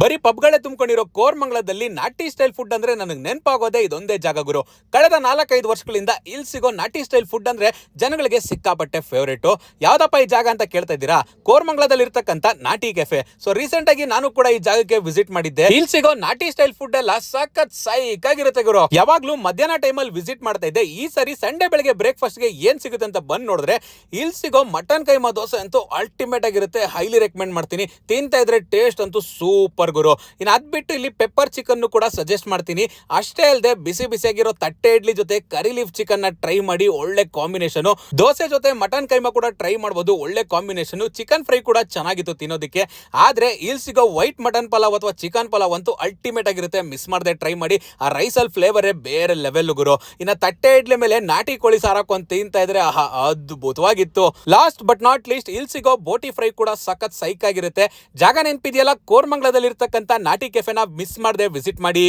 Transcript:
ಬರೀ ಪಬ್ಗಳೇ ತುಂಬಿಕೊಂಡಿರೋ ಕೋರ್ಮಂಗ್ಲದಲ್ಲಿ ನಾಟಿ style food ಅಂದ್ರೆ ನನಗೆ ನೆನಪಾಗೋದೇ ಇದೊಂದೇ ಜಾಗ ಗುರು. ಕಳೆದ 4-5 ವರ್ಷಗಳಿಂದ ಇಲ್ಲಿ ಸಿಗೋ ನಾಟಿ ಸ್ಟೈಲ್ ಫುಡ್ ಅಂದ್ರೆ ಜನಗಳಿಗೆ ಸಿಕ್ಕಾಪಟ್ಟೆ ಫೇವರೇಟ್. ಯಾವ್ದಪ್ಪ ಈ ಜಾಗ ಅಂತ ಕೇಳ್ತಾ ಇದ್ದೀರಾ? ಕೋರ್ಮಂಗ್ಲದಲ್ಲಿ ಇರ್ತಕ್ಕಂಥ ನಾಟಿ ಕೆಫೆ. ಸೊ ರೀಸೆಂಟ್ ಆಗಿ ನಾನು ಕೂಡ ಈ ಜಾಗಕ್ಕೆ ವಿಸಿಟ್ ಮಾಡಿದ್ದೆ. ಇಲ್ಲಿ ಸಿಗೋ ನಾಟಿ ಸ್ಟೈಲ್ ಫುಡ್ ಎಲ್ಲ ಸಖತ್ ಸೈಕ್ ಆಗಿರುತ್ತೆ ಗುರು. ಯಾವಾಗ್ಲೂ ಮಧ್ಯಾಹ್ನ ಟೈಮಲ್ಲಿ ವಿಸಿಟ್ ಮಾಡ್ತಾ ಇದ್ದೆ. ಈ ಸರಿ ಸಂಡೇ ಬೆಳಗ್ಗೆ ಬ್ರೇಕ್ಫಾಸ್ಟ್ ಗೆ ಏನ್ ಸಿಗುತ್ತೆ ಅಂತ ಬಂದ್ ನೋಡಿದ್ರೆ ಇಲ್ಲಿ ಸಿಗೋ ಮಟನ್ ಕೈಮಾ ದೋಸೆ ಅಂತೂ ಅಲ್ಟಿಮೇಟ್ ಆಗಿರುತ್ತೆ. ಹೈಲಿ ರೆಕಮೆಂಡ್ ಮಾಡ್ತೀನಿ. ತಿಂತಾ ಇದ್ರೆ ಟೇಸ್ಟ್ ಅಂತೂ ಸೂಪರ್ ಗುರು. ಇನ್ನು ಅದ್ ಬಿಟ್ಟು ಇಲ್ಲಿ ಪೆಪ್ಪರ್ ಚಿಕನ್ ಕೂಡ ಸಜೆಸ್ಟ್ ಮಾಡ್ತೀನಿ. ಅಷ್ಟೇ ಅಲ್ಲದೆ ಬಿಸಿ ಬಿಸಿಯಾಗಿರೋ ತಟ್ಟೆ ಇಡ್ಲಿ ಜೊತೆ ಕರಿ ಲೀಫ್ ಚಿಕನ್ ನ ಟ್ರೈ ಮಾಡಿ, ಒಳ್ಳೆ ಕಾಂಬಿನೇಷನ್. ದೋಸೆ ಜೊತೆ ಮಟನ್ ಕೈಮಾ ಕೂಡ ಟ್ರೈ ಮಾಡಬಹುದು, ಒಳ್ಳೆ ಕಾಂಬಿನೇಷನ್. ಚಿಕನ್ ಫ್ರೈ ಕೂಡ ಚೆನ್ನಾಗಿತ್ತು ತಿನ್ನೋದಕ್ಕೆ. ಆದ್ರೆ ಇಲ್ಲಿ ಸಿಗೋ ವೈಟ್ ಮಟನ್ ಪಲಾವ್ ಅಥವಾ ಚಿಕನ್ ಪಲಾವ್ ಅಂತೂ ಅಲ್ಟಿಮೇಟ್ ಆಗಿರುತ್ತೆ. ಮಿಸ್ ಮಾಡದೆ ಟ್ರೈ ಮಾಡಿ. ಆ ರೈಸ್ ಅಲ್ಲಿ ಫ್ಲೇವರೇ ಬೇರೆ ಲೆವೆಲ್ ಗುರು. ಇನ್ನ ತಟ್ಟೆ ಇಡ್ಲಿ ಮೇಲೆ ನಾಟಿ ಕೋಳಿ ಸಾರು ಹಾಕೊಂಡು ತಿಂತಾ ಇದ್ರೆ ಆಹಾ ಅದ್ಭುತವಾಗಿತ್ತು. ಲಾಸ್ಟ್ ಬಟ್ ನಾಟ್ ಲೀಸ್ಟ್ ಇಲ್ಲಿ ಸಿಗೋ ಬೋಟಿ ಫ್ರೈ ಕೂಡ ಸಖತ್ ಸೈಕ್ ಆಗಿರುತ್ತೆ. ಜಾಗ ನೆನಪಿದೆಯಲ್ಲ, ಕೋರ್ಮಂಗ್ಲದಲ್ಲಿ ಇರ್ತಕ್ಕಂಥ ನಾಟಿ ಕೆಫೆನ ಮಿಸ್ ಮಾಡದೆ ವಿಸಿಟ್ ಮಾಡಿ.